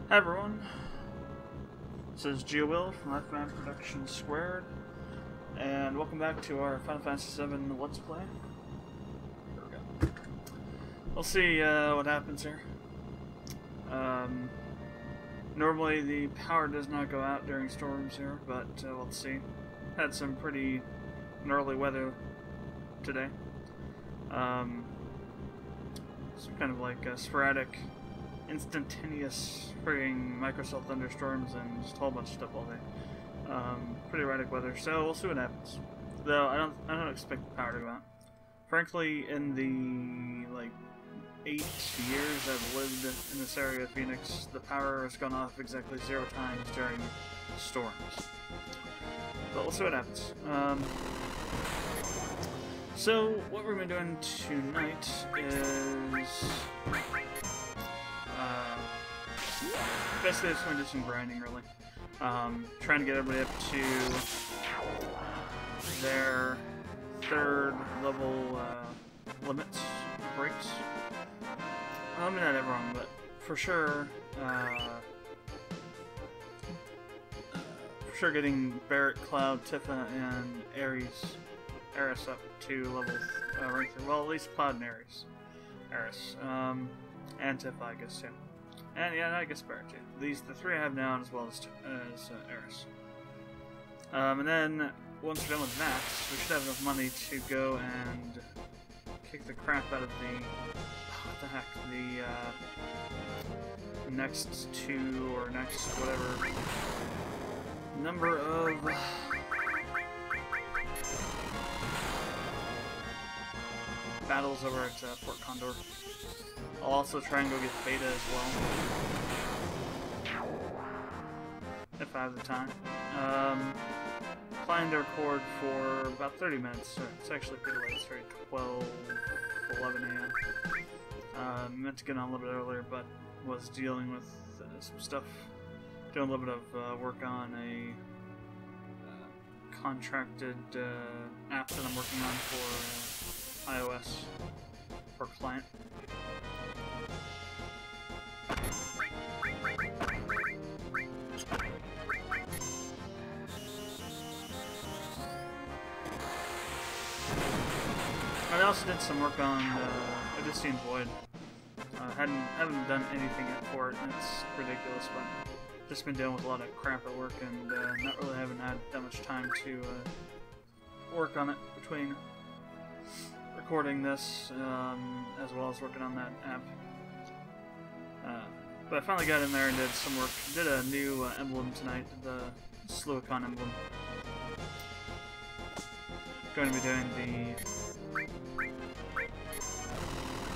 Hi everyone, this is GeoWill from Productions², and welcome back to our Final Fantasy VII Let's Play. Here we go. We'll see what happens here. Normally the power does not go out during storms here, but we'll see. Had some pretty gnarly weather today. Some kind of like sporadic, instantaneous frigging microcell thunderstorms and just a whole bunch of stuff all day. Pretty erratic weather, so we'll see what happens. Though I don't expect the power to go out. Frankly, in the like 8 years I've lived in this area of Phoenix, the power has gone off exactly 0 times during storms. But we'll see what happens. So what we're going to be doing tonight is basically just going to do some grinding, really. Trying to get everybody up to their 3rd level limits, breaks. I mean, not everyone, but for sure getting Barrett, Cloud, Tifa, and Aeris up to level rank 3. Well, at least Cloud and Aeris. And Tifa, I guess, too. And yeah, I guess Barrett, too. These the 3 I have now, as well as Aeris. And then, once we're done with that, we should have enough money to go and kick the crap out of the... what the heck? The next 2 or next whatever number of... battles over at Fort Condor. I'll also try and go get Beta as well, if I have the time. Planning to record for about 30 minutes. It's actually pretty late. It's already 11 a.m. Meant to get on a little bit earlier, but was dealing with some stuff. Doing a little bit of work on a contracted app that I'm working on for iOS for client. I also did some work on Odyssey and Void. Haven't done anything yet for it, and it's ridiculous, but just been dealing with a lot of crap at work and not really having had that much time to work on it between recording this as well as working on that app. But I finally got in there and did some work. Did a new emblem tonight, the Sluicon emblem. Going to be doing the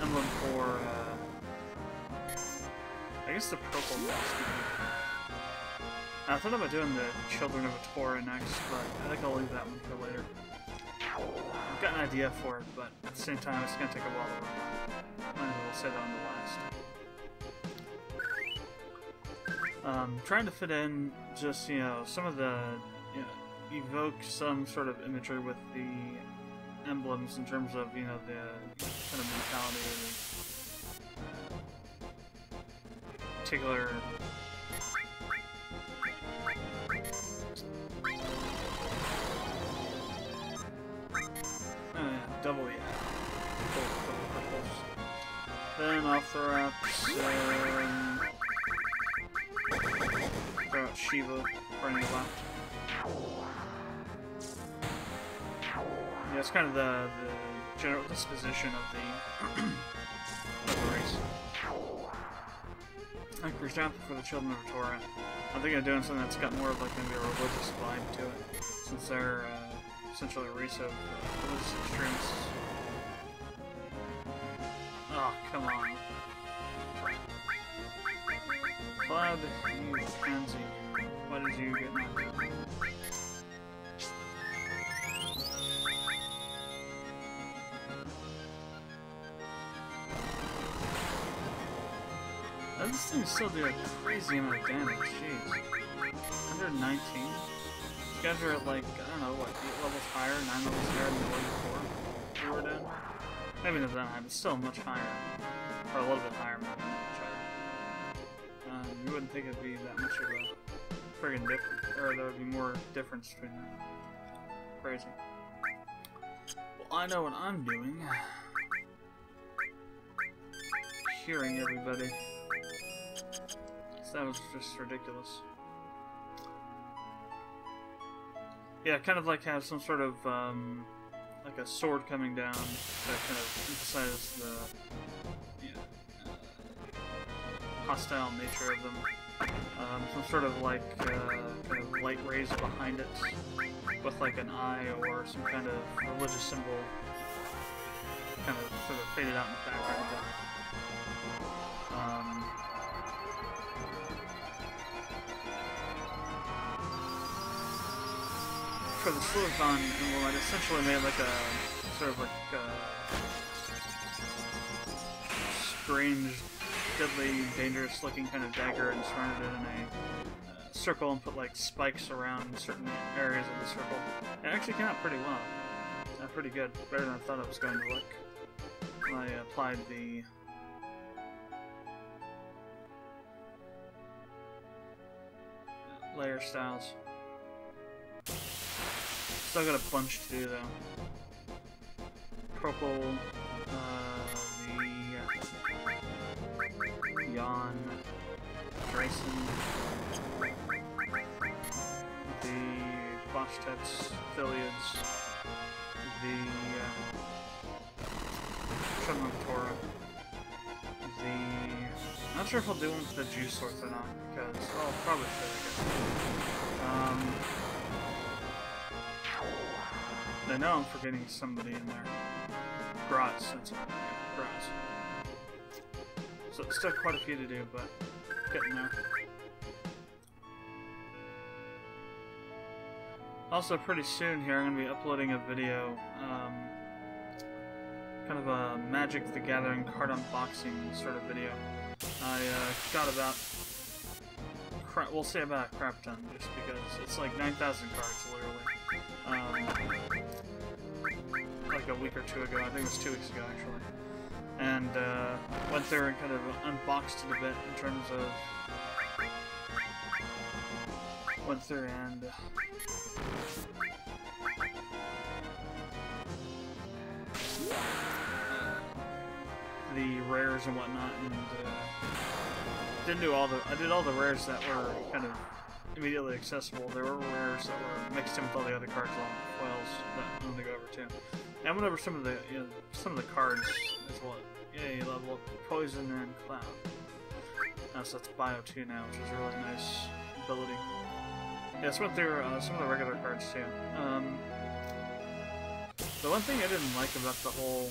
emblem for I guess the purple mask. I thought about doing the Children of Atora next, but I think I'll leave that one for later. I've got an idea for it, but at the same time it's going to take a while to work on. Maybe we'll say that on the last. Trying to fit in just, some of the, evoke some sort of imagery with the emblems in terms of, the kind of mentality or the particular double purples. Then I'll throw out Shiva for any left. Yeah, it's kind of the general disposition of the race. Like for example, for the Children of Atora, I'm thinking of doing something that's got more of like maybe a religious vibe to it, since they're essentially a race of religious extremists. Oh, come on. Cloud, you pansy. Why did you get knocked out? This thing still do a crazy amount of damage, jeez. 119? These guys are at like, I don't know, what, 8 levels higher, 9 levels higher than the one before we were down? Maybe not that high, but still much higher. Or a little bit higher, maybe not much higher. You wouldn't think it'd be that much of a friggin' difference, or there would be more difference between them. Crazy. Well, I know what I'm doing. Hearing everybody. So that was just ridiculous. Yeah, kind of like have some sort of, like a sword coming down that kind of emphasizes the, you know, hostile nature of them. Some sort of like, kind of light rays behind it, with like an eye or some kind of religious symbol, kind of sort of faded out in the background. For the Silicon emblem, I essentially made like a sort of like strange, deadly, dangerous looking kind of dagger and surrounded it in a circle and put like spikes around certain areas of the circle. It actually came out pretty well. Pretty good. Better than I thought it was going to look. When I applied the layer styles. Still got a bunch to do though. Purple, the Jan, Grayson, the Boshteps, Philiads, the Tora, I'm not sure if I'll do one with the Juice Source or not, because, well, probably should, I guess. I know I'm forgetting somebody in there. Graz, that's right. Yeah, Graz. So still quite a few to do, but getting there. Also, pretty soon here, I'm going to be uploading a video, kind of a Magic the Gathering card unboxing sort of video. I got about, we'll say about a crap ton, just because it's like 9,000 cards, literally. Like a week or two ago, I think it was 2 weeks ago actually, and went there and kind of unboxed it a bit in terms of went through and the rares and whatnot, and didn't do all the. I did all the rares that were kind of immediately accessible. There were rares that were mixed in with all the other cards along with foils that I'm gonna go over too. And I went over some of the cards as well. Yeah, you level up Poison and Cloud. So that's Bio 2 now, which is a really nice ability. Yeah, so went through some of the regular cards too. The one thing I didn't like about the whole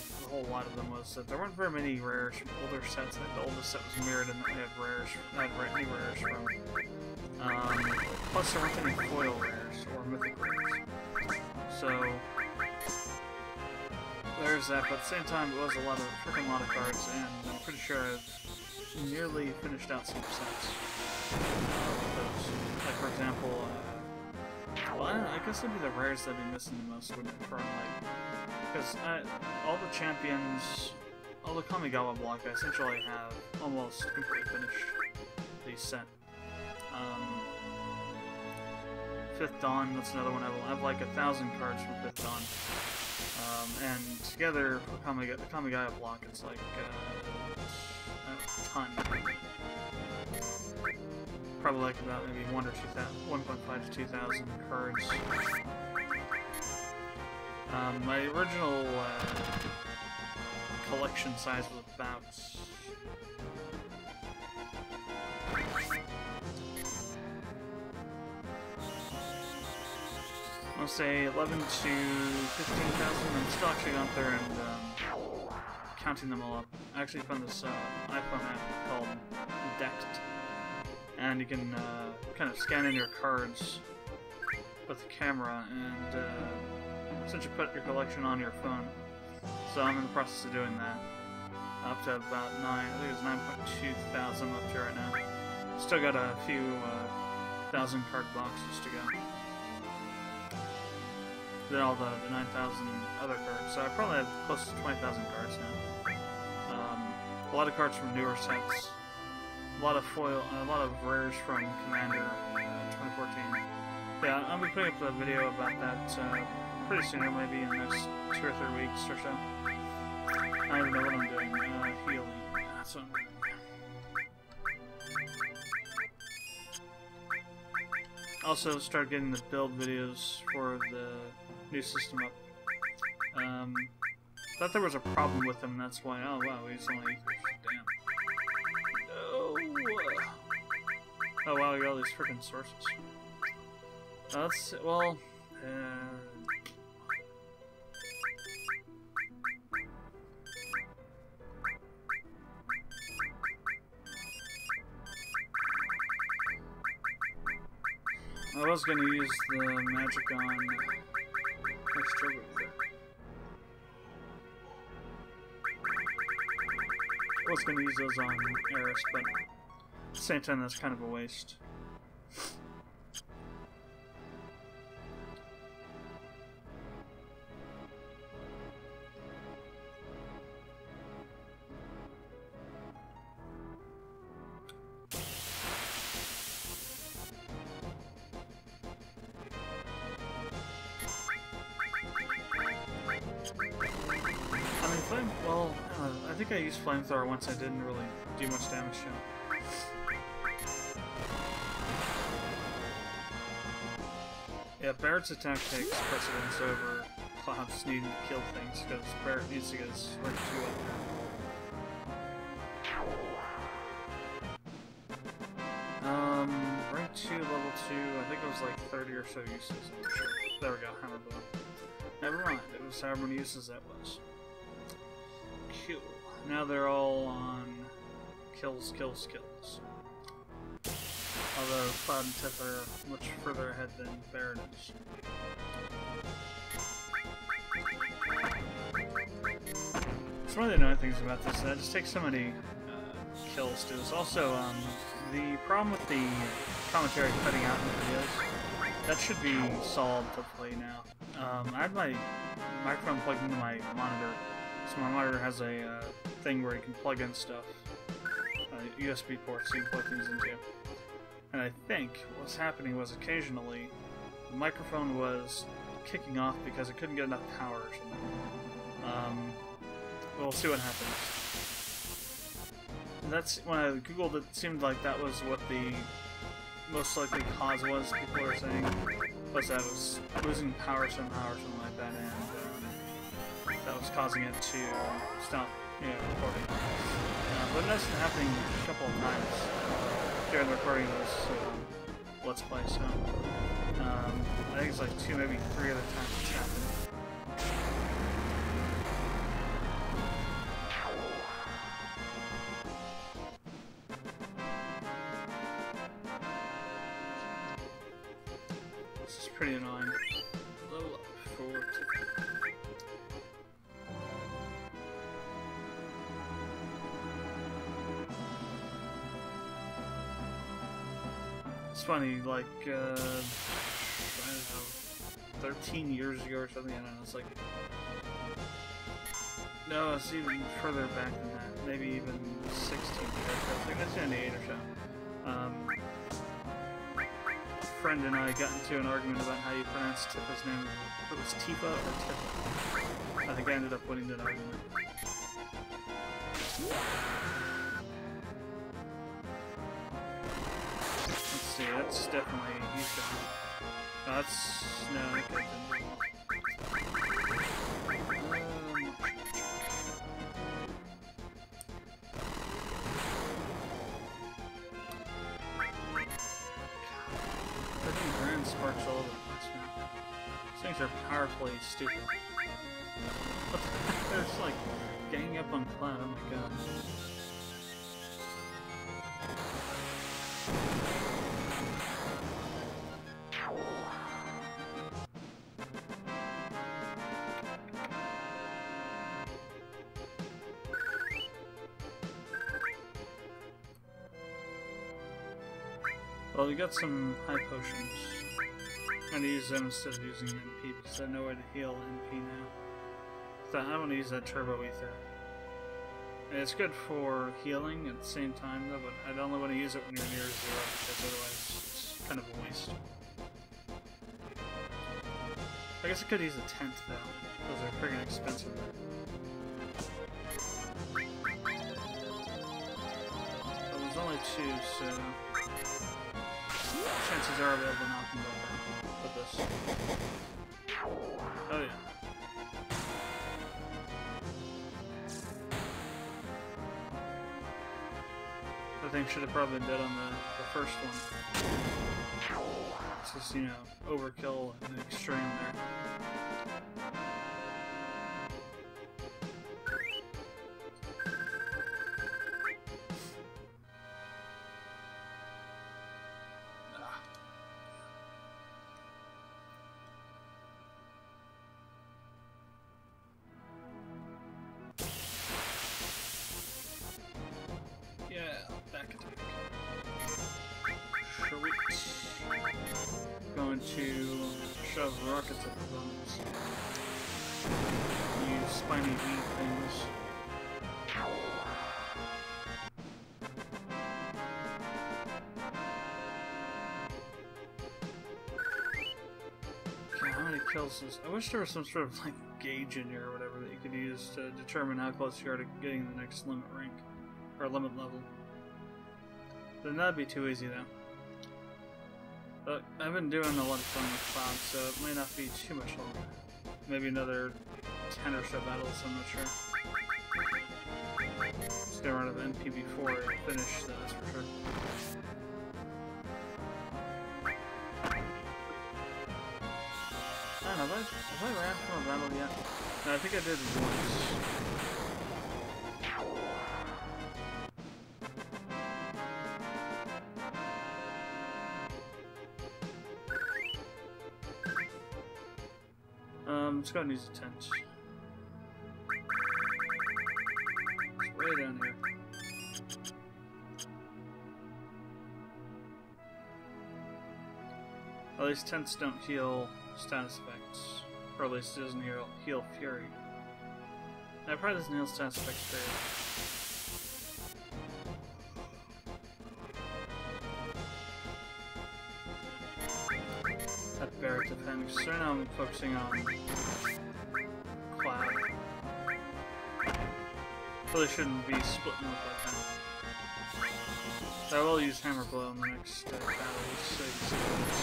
lot of them was that there weren't very many rares from older sets. I think the oldest set was mirrored and they had rares, not any rares from. Plus there weren't any foil rares or mythic rares. So there's that, but at the same time it was a freaking lot of cards, and I'm pretty sure I've nearly finished out some sets with those. Like for example, well, I guess it'd be the rares that'd be missing the most, wouldn't it? From like, because all the champions, all the Kamigawa block, I essentially have almost completely finished the set. Fifth Dawn, that's another one I will have like 1,000 cards from Fifth Dawn. And together, for the Kamigawa block, it's like a ton. Probably like about maybe 1.5 to 2,000 cards. My original collection size was about I'll say 11 to 15,000. I'm still actually out there and counting them all up. I actually found this iPhone app called Dext, and you can kind of scan in your cards with the camera and essentially put your collection on your phone. So I'm in the process of doing that. Up to about I think it's 9.2 thousand up to right now. Still got a few 1,000 card boxes to go. Then all the 9,000 other cards, so I probably have close to 20,000 cards now. A lot of cards from newer sets, a lot of foil, a lot of rares from Commander 2014. Yeah, I'll be putting up a video about that pretty soon, or maybe in the next 2 or 3 weeks or so. I don't even know what I'm doing. Healing. That's what I'm doing. Also, start getting the build videos for the new system up. Thought there was a problem with them, that's why. Oh wow, he's only. Damn. No. Oh wow, we got all these freaking sources. Let's. Well. I was going to use the magic on extra there. I was going to use those on Eris, but at the same time that's kind of a waste. Well, I think I used Flamethrower once. I didn't really do much damage to him. Yeah, Barrett's attack takes precedence over Cloud's needing to kill things, because Barrett needs to get his rank 2 up there. Rank 2, level 2, I think it was like 30 or so uses. I'm sure. There we go, Hammer Blow. Never mind, it was however many uses that was. Cool. Now they're all on kills, kills, kills. Although Cloud and Tith are much further ahead than Barrett is. It's one of the annoying things about this, that it just takes so many kills to this. Also, the problem with the commentary cutting out in the videos, that should be solved hopefully now. I have my microphone plugged into my monitor. So my monitor has a thing where you can plug in stuff, USB ports you can plug things into. And I think what's happening was occasionally the microphone was kicking off because it couldn't get enough power or something. We'll see what happens. And that's when I googled it, seemed like that was what the most likely cause was. People were saying was that it was losing power somehow or something like that, and that was causing it to stop, recording. But that's been happening a couple of times during the recording of this Let's Play, so I think it's like 2, maybe 3 other times it's happened. This is pretty annoying. Level up for It's funny, like, I don't know, 13 years ago or something, I don't know, it's like, no, it's even further back than that, maybe even 16 years ago, I think that's 98 or so. A friend and I got into an argument about how you pronounce Tifa's name, if it was Tifa or Tifa. I think I ended up winning that argument. See, that's definitely, he's gone. Oh, that's, no, I could've been grand sparks all over the place now. These things are powerfully stupid. What the heck? They're just like ganging up on Cloud, oh my god. Well, we got some high potions. I'm gonna use them instead of using MP because I know where to heal MP now. So I want to use that turbo ether. And it's good for healing at the same time, though, but I'd only want to use it when you're near zero, because otherwise it's kind of a waste. I guess I could use a tent, though. Those are friggin' expensive. But there's only two, so chances are I'll be able to knock them both out with this. Oh yeah. I think should have probably been dead on the first one. It's just, you know, overkill and extreme there. Going to shove rockets at the bones. Use spiny weed things. Okay, how many kills is... I wish there was some sort of like gauge in here or whatever that you could use to determine how close you are to getting the next limit rank. Or limit level. Then that'd be too easy though. But I've been doing a lot of fun with Cloud, so it may not be too much longer. Maybe another 10 or so battles, I'm not sure. Just gonna run out of NP before I finish, that's for sure. I don't know, have I ran from a battle yet? No, I think I did once. Let's go and use a tent. It's way down here. At least tents don't heal status effects. Or at least it doesn't heal Fury. No, it probably doesn't heal status effects period. That Barrett defense. So now I'm focusing on Cloud. Really shouldn't be splitting with like that. I will use Hammer Blow in the next battle, so you can see what it's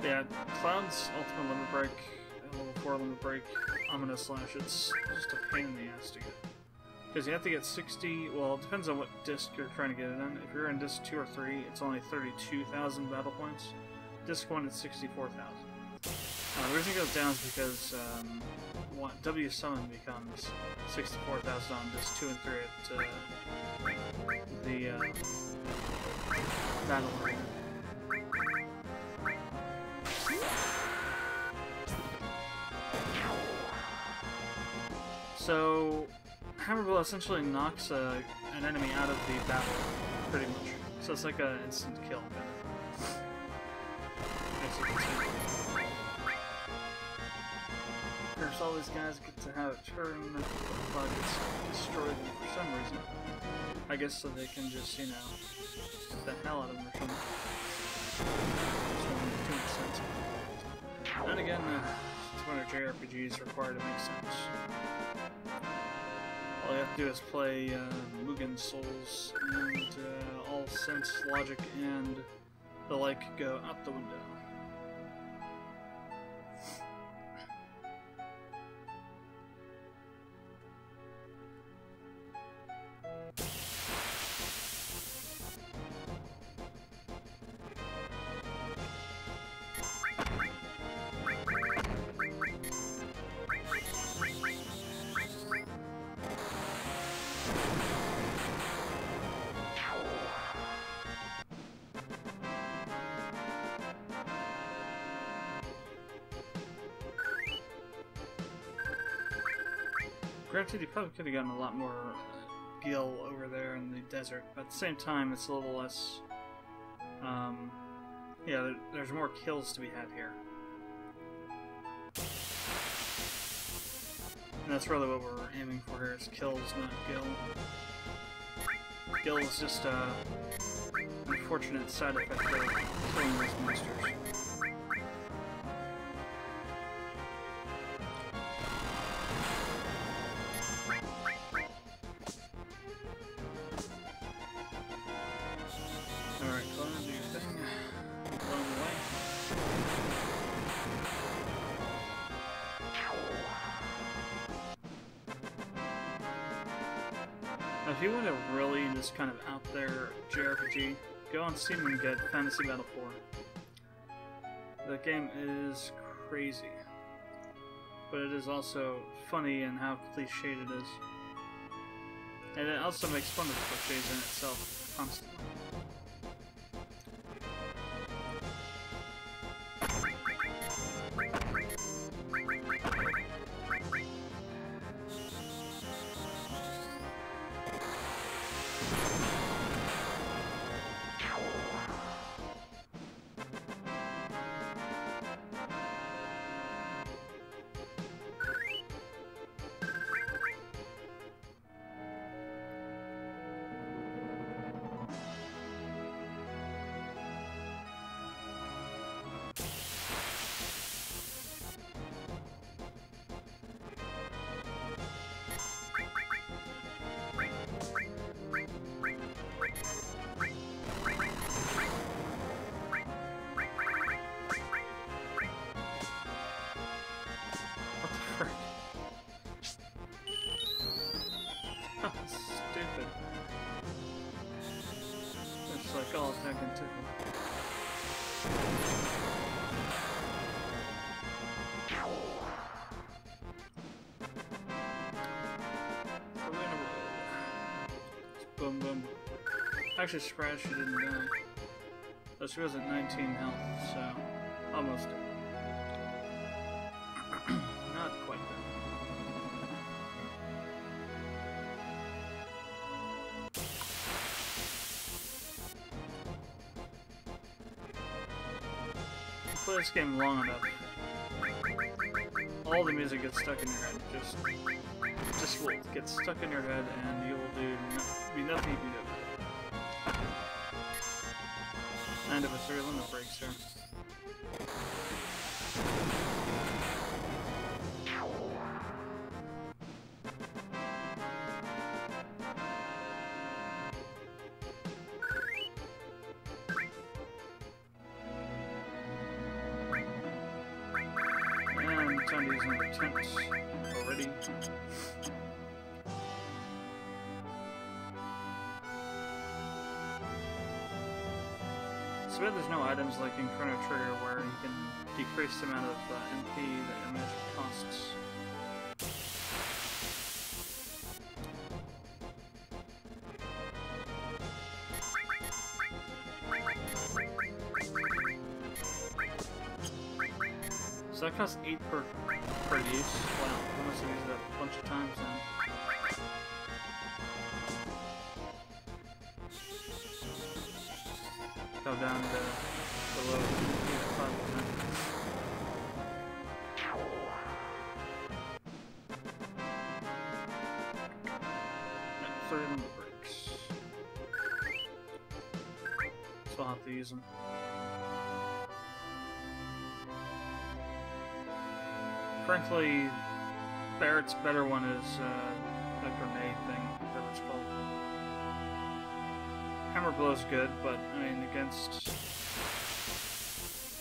yeah, Cloud's ultimate limit break, level 4 limit break, Ominous Slash, it's just a pain in the ass to get. Because you have to get 60, well, it depends on what disc you're trying to get it in. If you're in disc 2 or 3, it's only 32,000 battle points. Disc 1 is 64,000. The reason it goes down is because W Summon becomes 64,000 on disc 2 and 3 at the battle arena. So, Hammer Blow essentially knocks an enemy out of the battle, pretty much. So it's like an instant kill. As you can see. Of course, all these guys get to have a turn, but it's destroyed them for some reason. I guess so they can just, you know, get the hell out of them or something. Doesn't make too much sense. And again, it's when a JRPG is required to make sense. All you have to do is play Mugen Souls, and all sense, logic, and the like go out the window. Granted, you probably could have gotten a lot more gil over there in the desert, but at the same time, it's a little less... yeah, there's more kills to be had here. And that's really what we're aiming for here, is kills, not Gil. Gil is just a unfortunate side effect of killing these monsters. Alright, go on, do your thing. Blow them away. Now, if you want a really just kind of out there JRPG, go on Steam and get Fantasy Battle 4. That game is crazy, but it is also funny in how cliched it is. And it also makes fun of the cliches in itself, constantly. Stupid. It's like all attacking too. Boom, boom. Actually, Scratch, she didn't die. But she was at 19 health, so almost dead. Not quite dead. Play this game long enough, all the music gets stuck in your head. Just will get stuck in your head, and you will be nothing you can do. End of a 3 limit break, sir. Time to use another attempt already. So there's no items like in Chrono Trigger where you can decrease the amount of MP that your magic costs. So that costs 8 per use. Wow, I must have used that a bunch of times then. Go down to below 5%. Yeah, 30 limit breaks. So I'll have to use them. Frankly, Barrett's better one is a grenade thing, whatever it's called. Hammer Blow's good, but I mean, against,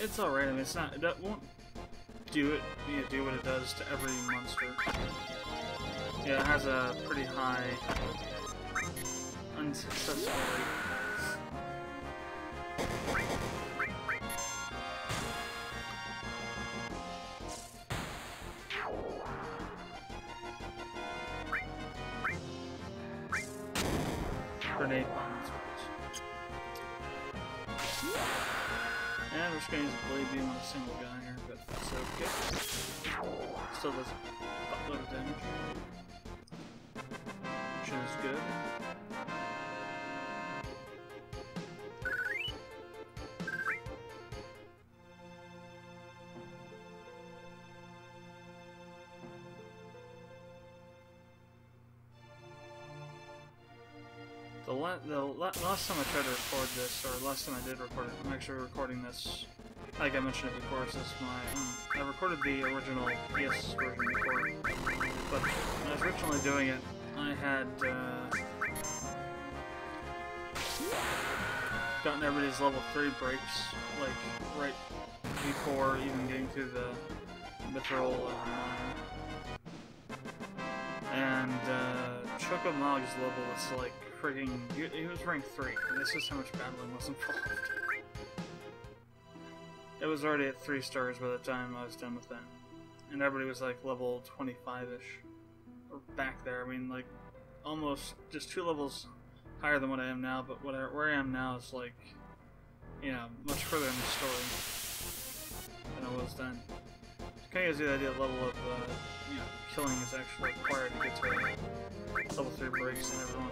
it's alright. I mean, it's not. It won't do it. Do what it does to every monster. Yeah, it has a pretty high unsuccessful rate. Grenade bombs. And we're just gonna use a blade beam on a single guy here, but that's okay. Still does a buttload of damage, which is good. last time I tried to record this, or last time I did record it, I'm actually recording this, like I mentioned it before, this is my, I recorded the original PS version before, but when I was originally doing it, I had, gotten everybody's level 3 breaks, like, right before even getting through the mithril mine. And, Chocomog's level is like freaking. He was rank 3, and this is how much battling was involved. It was already at 3 stars by the time I was done with that. And everybody was like level 25-ish. Or back there. I mean, like, almost just 2 levels higher than what I am now, but where I am now is like, you know, much further in the story than I was then. It kind of gives you the idea of level of, you know, killing is actually required to get to level 3 breaks and everyone.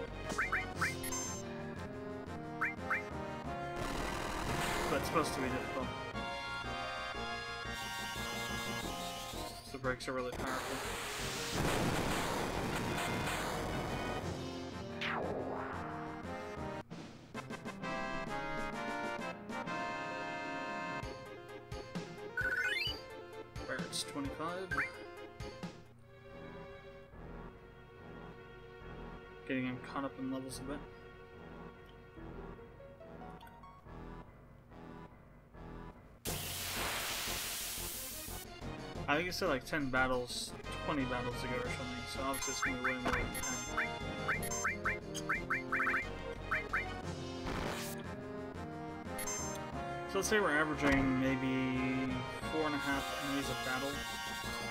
But it's supposed to be difficult. So the breaks are really powerful. Barrett's 25. Getting him caught up in levels a bit. I think it's said like 10 battles, 20 battles ago or something, so obviously it's going to be way more than 10. So let's say we're averaging maybe 4.5 enemies a battle.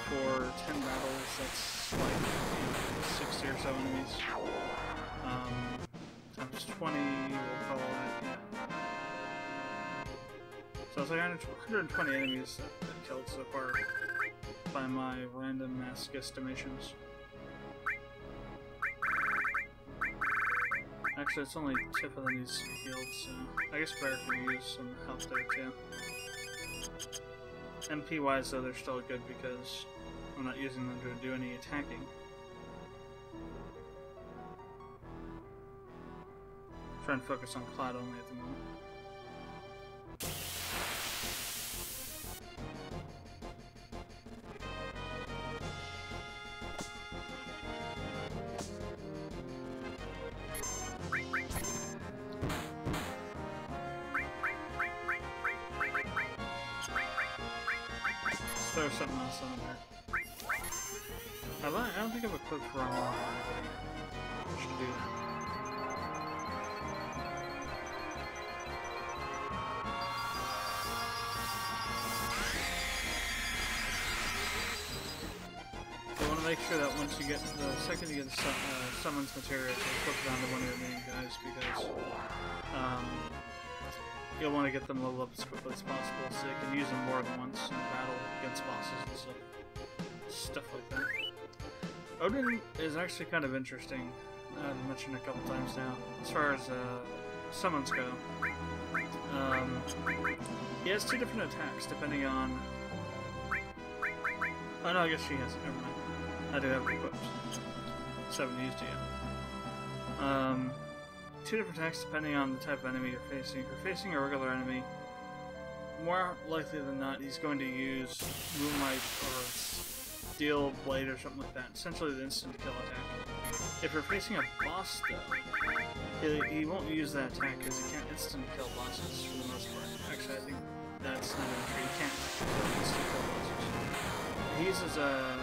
For 10 battles, that's like, you know, 60 or so enemies. Times 20, we'll call that, yeah. So it's like 120 enemies that I've killed so far by my random mass guesstimations. Actually, it's only Tifa that needs to be healed, so I guess Barrett could use some help there too. MP wise though, they're still good because I'm not using them to do any attacking. I'm trying to focus on Cloud only at the moment. Let's throw something else on there. I don't think I've equipped wrong one. I should do that. So I want to make sure that once you get the second you get the summons material, you equip it onto one of your main guys because you'll want to get them leveled up as quickly as possible so you can use them more than once in battle against bosses and stuff like that. Odin is actually kind of interesting. I've mentioned it a couple times now. As far as summons go, he has 2 different attacks depending on. Oh no, I guess she has it. Never mind. I do have it equipped. Just haven't used it yet. 2 different attacks depending on the type of enemy you're facing. If you're facing a regular enemy, more likely than not, he's going to use Moonlight or Steel Blade or something like that. Essentially the instant kill attack. If you're facing a boss though, he won't use that attack because he can't instant kill bosses for the most part. Actually, I think that's not even true. He can't instant kill bosses. He uses a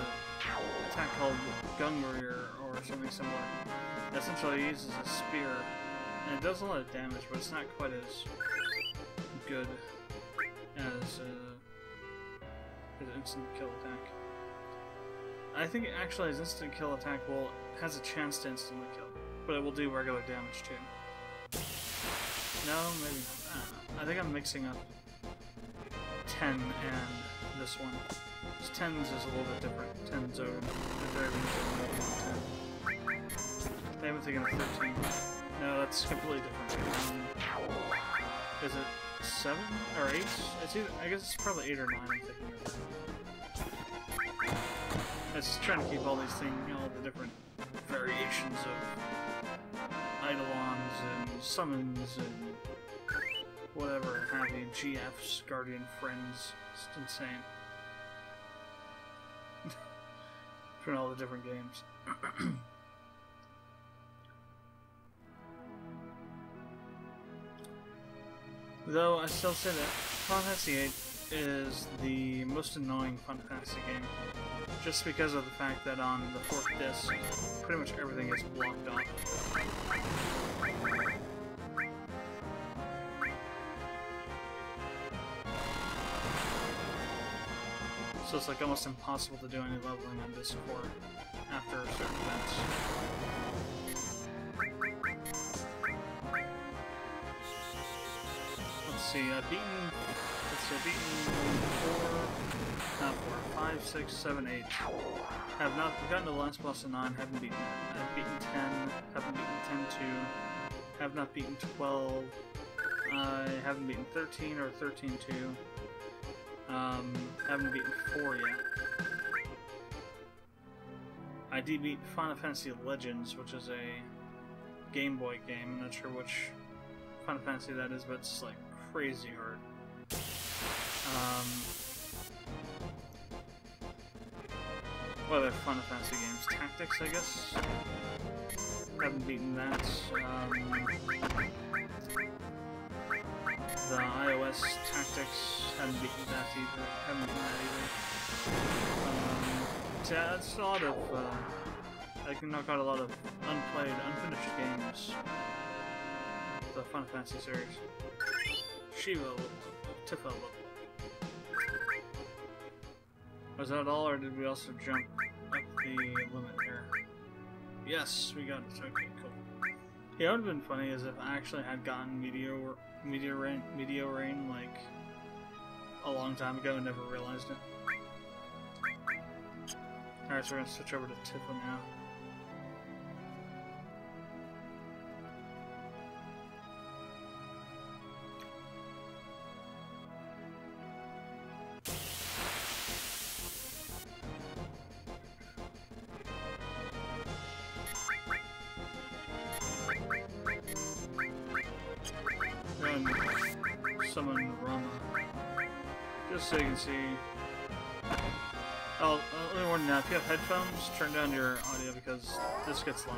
attack called Gungryer or something similar. Essentially he uses a spear, and it does a lot of damage, but it's not quite as good as his instant kill attack. I think actually his instant kill attack has a chance to instantly kill, but it will do regular damage too. No, maybe not. I don't know. I think I'm mixing up 10 and this one. 10's is a little bit different. 10's over. Maybe I'm thinking of 13. No, that's completely different. Is it 7 or 8? It's either, I guess it's probably 8 or 9 I'm thinking of. I was trying to keep all these things, you know, all the different variations of Eidolons and summons and whatever have you, GFs, Guardian Friends. It's insane. Between all the different games. Though I still say that Final Fantasy VIII is the most annoying Final Fantasy game, just because of the fact that on the 4th disc, pretty much everything is blocked off. So it's like almost impossible to do any leveling on disc 4 after certain events. Let's see, I've beaten 5, 6, 7, 8. Have not gotten to the last boss of 9, haven't beaten it. I've beaten 10, haven't beaten 10-2, have not beaten 12, I haven't beaten 13 or 13-2, haven't beaten 4 yet. I did beat Final Fantasy Legends, which is a Game Boy game. I'm not sure which Final Fantasy that is, but it's like crazy hard. What other Final Fantasy games? Tactics, I guess? Haven't beaten that. The iOS Tactics, haven't beaten that either. Haven't beaten that either. Yeah, it's a lot of, I can knock out a lot of unplayed, unfinished games. The Final Fantasy series. Shiva level up. Tifa level up. Was that all, or did we also jump up the limit here? Yes, we got it. Okay, cool. Yeah, it would have been funny is if I actually had gotten Meteor Rain like a long time ago and never realized it. Alright, so we're gonna switch over to Tifa now. And summon Rama. Just so you can see. Oh, let me warn you now, if you have headphones, turn down your audio because this gets loud.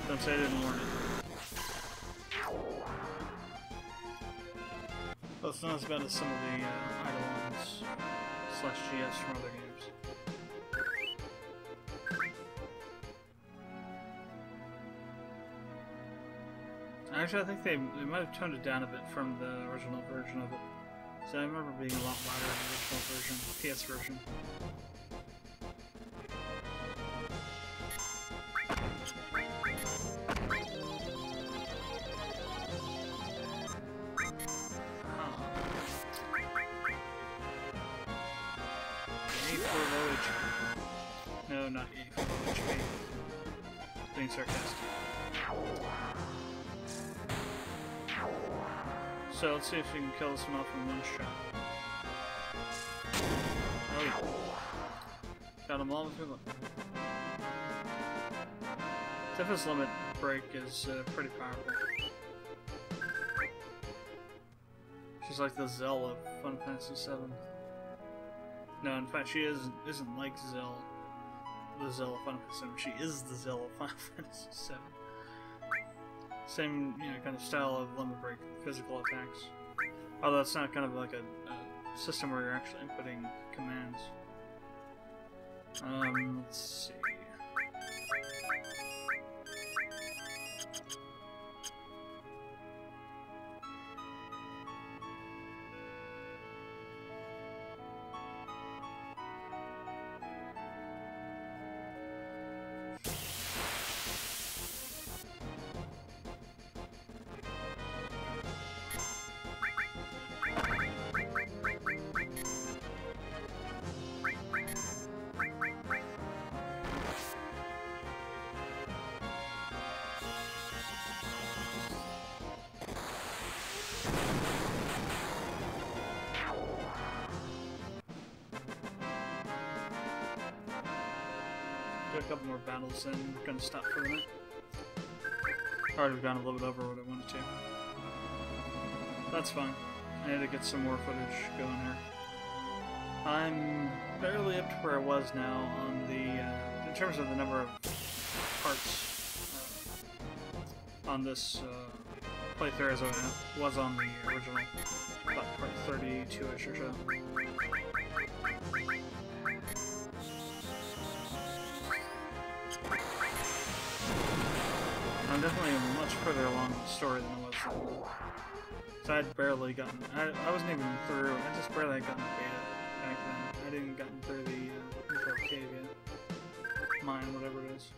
Don't say I didn't warn you. Well, it's not as bad as some of the Eidolons / GS from other games. Actually, I think they might have toned it down a bit from the original version of it. So I remember being a lot louder in the original version, PS version. No, not E. HP. Being sarcastic. So let's see if we can kill this one off in one shot. Oh yeah. Got them all with your limit. Tifa's limit break is pretty powerful. She's like the Zell of Final Fantasy VII. No, in fact, she isn't like Zell. The Zell of Final Fantasy VII. She is the Zell of Final Fantasy VII. Same, kind of style of limit break, physical attacks. Although it's not kind of like a system where you're actually inputting commands. Let's see. Got a couple more battles and gonna stop for the night. Already gone a little bit over what I wanted to. That's fine. I need to get some more footage going here. I'm barely up to where I was now on the, in terms of the number of parts on this playthrough as I was on the original, about part 32-ish or so. I'm definitely much further along in the story than I was then. So I'd barely gotten, I wasn't even through, I just barely had gotten the beta back then. I didn't gotten through the intro cave yet. Mine, whatever it is.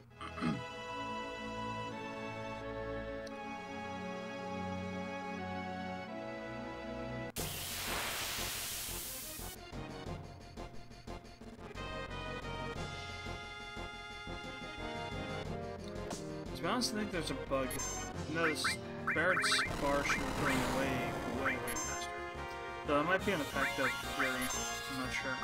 To be honest, I think there's a bug. Notice Barrett's bar should be going way faster. Though it might be an effect of Fury, I'm not sure.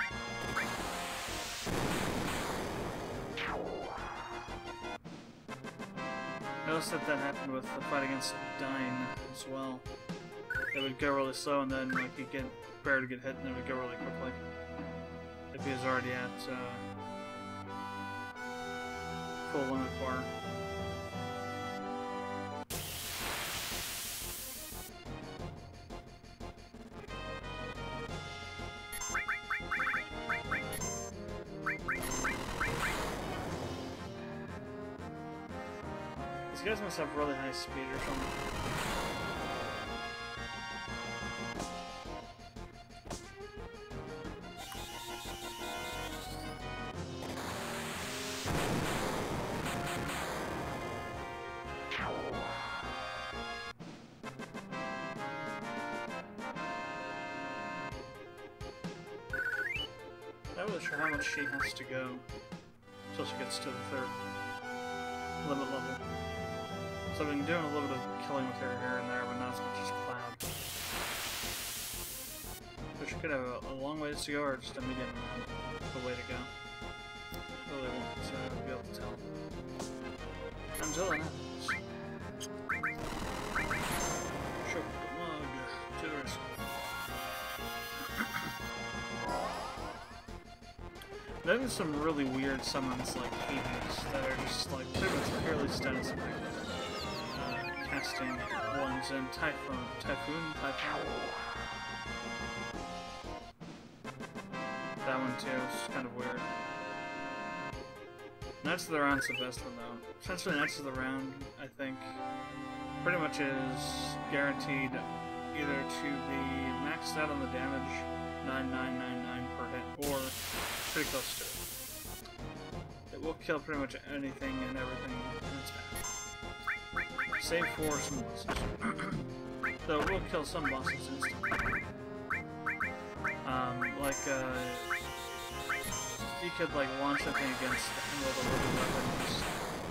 Notice that happened with the fight against Dyne as well. It would go really slow and then like you'd get Barrett to get hit and it would go really quickly. If he was already at full limit bar. These guys must have really high speed or something. I'm not really sure how much she has to go until she gets to the third limit level. So I've been doing a little bit of killing with her here and there, but not as much as Cloud. So she could have a long ways to go, or just a medium the way to go. Really won't be able to tell. Until that happens. Shook the mug. Cheers. There's some really weird summons like Hades that are just like pretty much purely status effect. Casting ones in Typhoon. That one too is kind of weird. Knights of the Round's the best one though. Essentially Knights of the Round, I think, pretty much is guaranteed either to be maxed out on the damage, 9999 per hit, or pretty close to it. It will kill pretty much anything and everything in its path. Save for some bosses. Though it will kill some bosses instantly. You could like launch something against the Emerald or Ruby weapons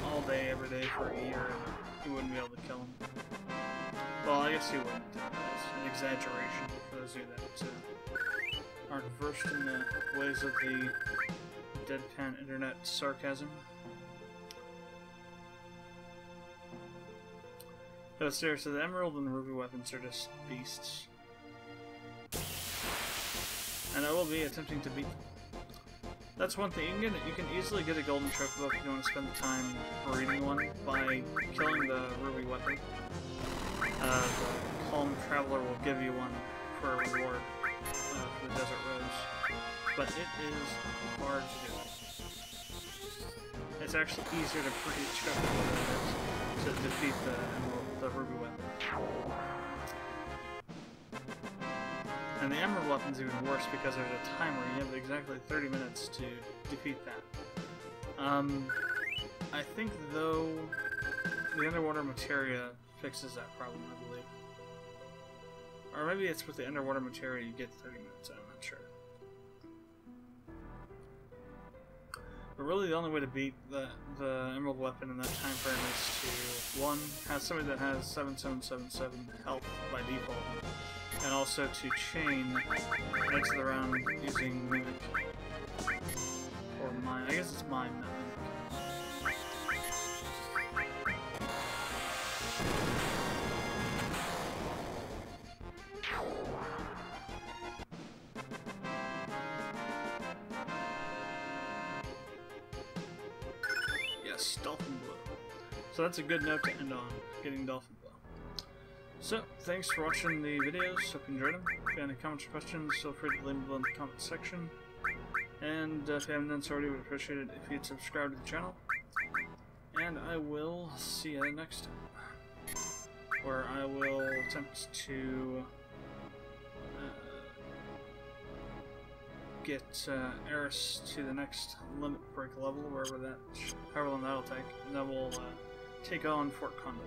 all day, every day for a year, and you wouldn't be able to kill them. Well, I guess you wouldn't. It's an exaggeration for those of you that aren't versed in the ways of the deadpan internet sarcasm. No, seriously, the Emerald and the Ruby weapons are just beasts. And I will be attempting to beat them. That's one thing, you can easily get a golden chocobo if you don't want to spend the time breeding one by killing the Ruby weapon. The Calm Traveler will give you one for a reward for the Desert Rose. But it is hard to do. It's actually easier to breed chocobo than it is to defeat the Ruby weapon. And the Emerald weapon's even worse because there's a timer. You have exactly 30 minutes to defeat that. I think, though, the underwater materia fixes that problem, I believe. Or maybe it's with the underwater materia you get 30 minutes, I'm not sure. But really the only way to beat the Emerald weapon in that time frame is to, one, have somebody that has 7777 health by default. And also to chain Knights of the Round using Mimic. Or Mime. I guess it's Mime, not Mimic. Yes, Dolphin Blue. So that's a good note to end on, getting Dolphin Blue. So, thanks for watching the videos. Hope you enjoyed them. If you have any comments or questions, feel free to leave them in the comment section. And if you haven't done so already, we'd appreciate it if you'd subscribe to the channel. And I will see you next time, where I will attempt to get Eris to the next limit break level, however long that'll take, and then we'll take on Fort Condor.